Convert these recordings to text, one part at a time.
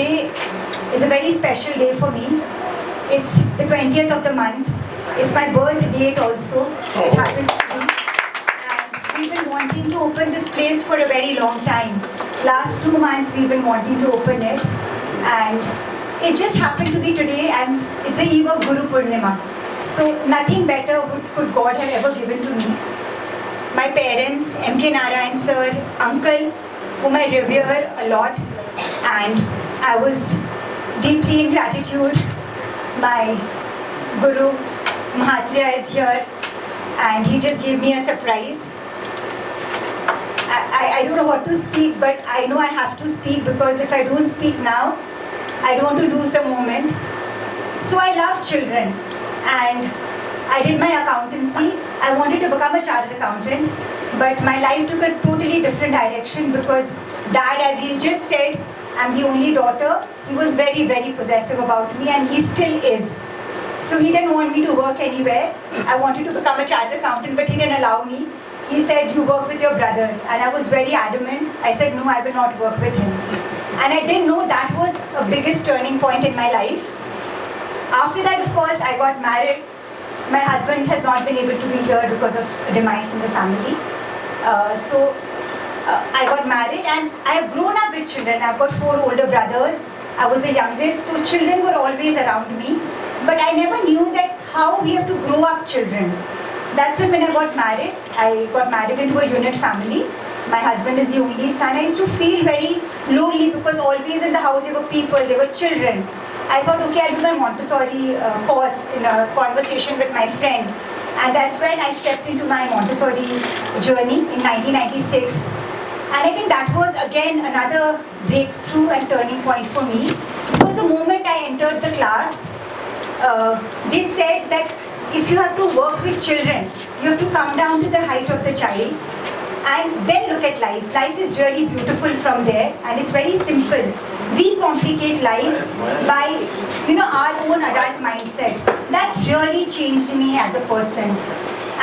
today is a very special day for me. It's the 20th of the month. It's my birth date also. It happens to be. And we've been wanting to open this place for a very long time. Last 2 months we've been wanting to open it. And it just happened to be today, and it's the eve of Guru Purnima. So nothing better could God have ever given to me. My parents, M.K. Narayanan sir, uncle, whom I revere a lot, and I was deeply in gratitude. My Guru Mahatria is here, and he just gave me a surprise. I don't know what to speak, but I know I have to speak, because if I don't speak now, I don't want to lose the moment. So I love children, and I did my accountancy. I wanted to become a chartered accountant, but my life took a totally different direction, because Dad, as he's just said, I'm the only daughter. He was very, very possessive about me, and he still is. So he didn't want me to work anywhere. I wanted to become a chartered accountant, but he didn't allow me. He said, you work with your brother. And I was very adamant. I said, no, I will not work with him. And I didn't know that was a biggest turning point in my life. After that, of course, I got married. My husband has not been able to be here because of a demise in the family. I got married, and I have grown up with children. I've got 4 older brothers. I was the youngest, so children were always around me. But I never knew that how we have to grow up children. That's when I got married into a unit family. My husband is the only son. I used to feel very lonely, because always in the house there were people, there were children. I thought, okay, I'll do my Montessori course in a conversation with my friend. And that's when I stepped into my Montessori journey in 1996. And I think that was again another breakthrough and turning point for me. Because the moment I entered the class, they said that if you have to work with children, you have to come down to the height of the child and then look at life. Life is really beautiful from there, and it's very simple. We complicate lives by, our own adult mindset. That really changed me as a person.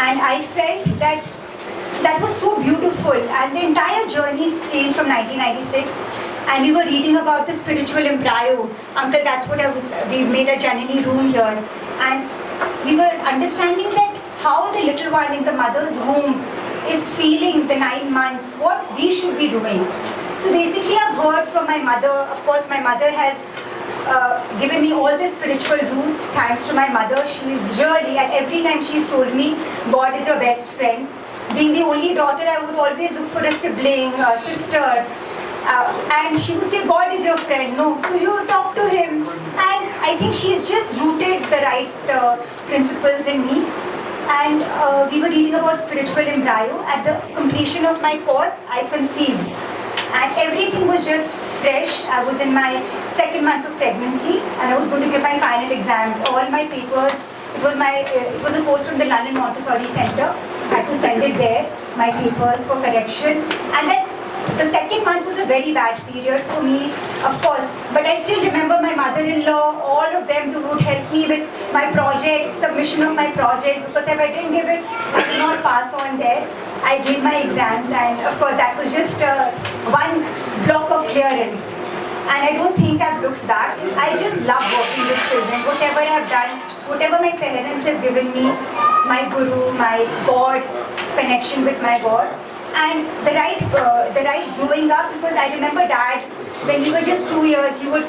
And I felt that was so beautiful. And the entire journey changed from 1996. And we were reading about the spiritual embryo. Uncle, that's what we made a Janani room here. And we were understanding that how the little one in the mother's womb is feeling the 9 months, what we should be doing. So basically I've heard from my mother. Of course, my mother has given me all the spiritual roots. Thanks to my mother. She is really, at every time she's told me, God is your best friend. Being the only daughter, I would always look for a sibling, a sister. And she would say, God is your friend. No, so you talk to him. And I think she's just rooted the right principles in me. And we were reading about spiritual embryo. At the completion of my course, I conceived. And everything was just fresh. I was in my 2nd month of pregnancy, and I was going to give my final exams. All my papers, it was a course from the London Montessori Center. I had to send it there, my papers for correction. And then the 2nd month was a very bad period for me, of course. But I still remember my mother-in-law, all of them who would help me with my projects, submission of my projects, because if I didn't give it, I did not pass on there. I gave my exams, and of course that was just one block of clearance. And I don't think I've looked back. I just love working with children. Whatever I've done, whatever my parents have given me, my Guru, my God, connection with my God. And the right growing up, because I remember Dad, when we were just 2 years, he would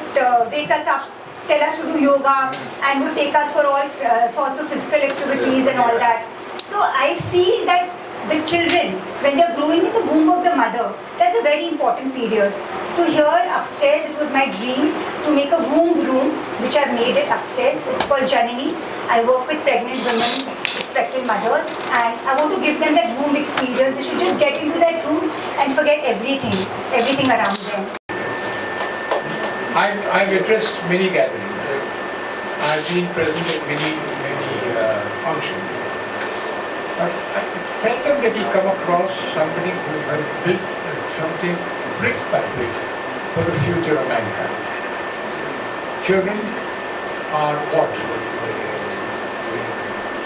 wake us up, tell us to do yoga, and would take us for all sorts of physical activities and all that. So I feel that the children, when they're growing in the womb of the mother, that's a very important period. So here upstairs, it was my dream to make a womb room, which I've made it upstairs. It's called Janani. I work with pregnant women, expectant mothers, and I want to give them that womb experience. They should just get into that room and forget everything around them. I've addressed many gatherings. I've been present at many functions. But it's seldom that you come across somebody who has built something brick by brick for the future of mankind. Children are what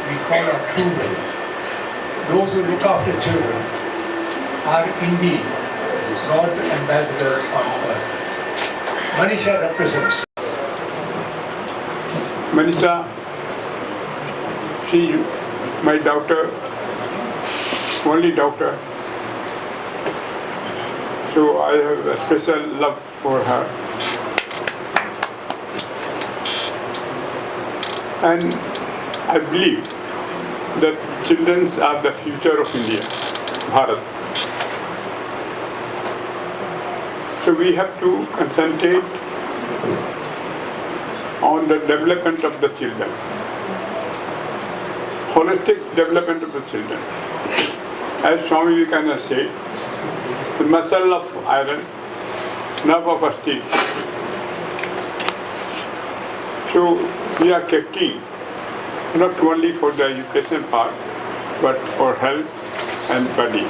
we call our true wealth. Those who look after children are indeed God's ambassadors on earth. Manisha represents. Manisha, she is my daughter, only daughter. So I have a special love for her. And I believe that children are the future of India, Bharat. So we have to concentrate on the development of the children, holistic development of the children. As Swami Vivekananda said, the muscle of iron, nerve of steel. So we are keeping not only for the education part, but for health and body.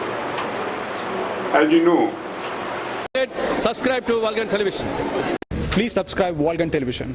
As you know, subscribe to Walgan Television. Please subscribe Walgan Television.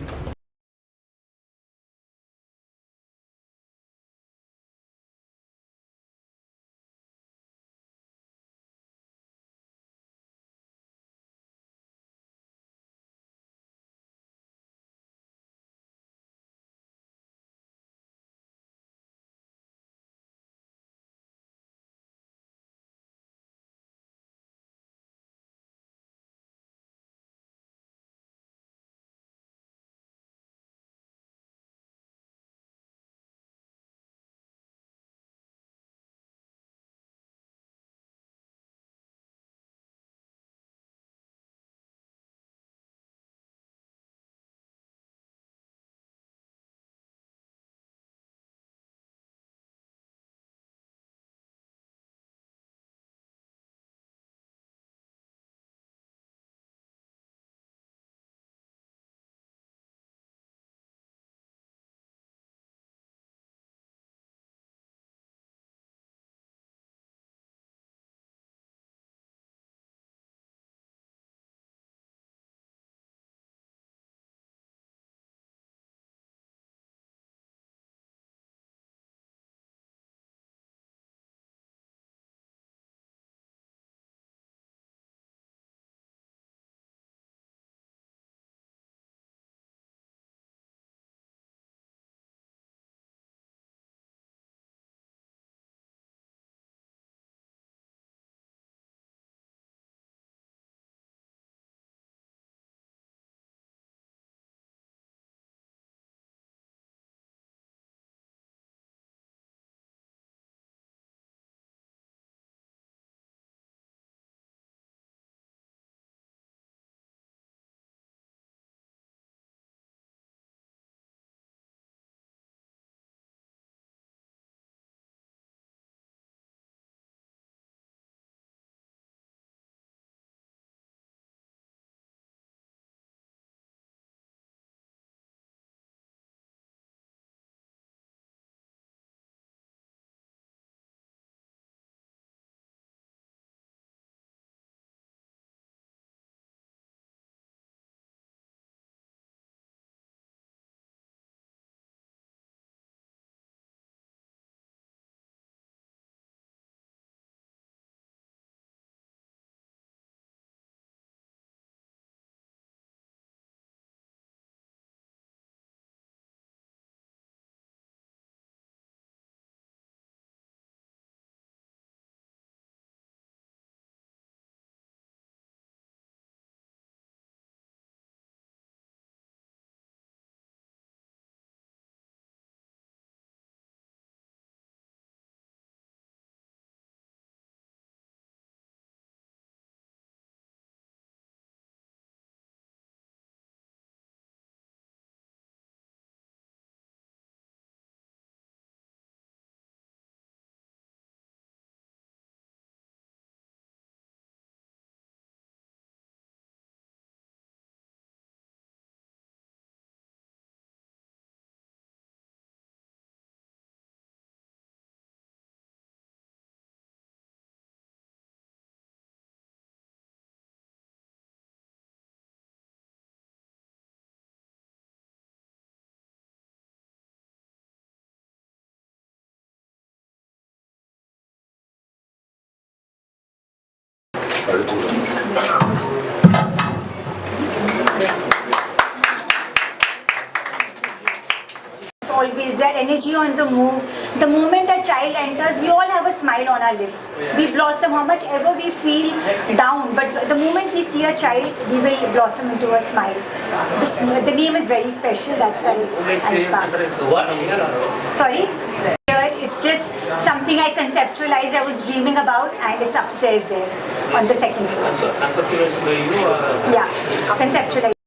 that energy on the move. The moment a child enters, we all have a smile on our lips. We blossom how much ever we feel down, but the moment we see a child, we will blossom into a smile. The name is very special, that's why iSpark. Sorry? It's just something I conceptualized, I was dreaming about, and it's upstairs there on the second floor. Conceptualized by you or? Yeah, conceptualized.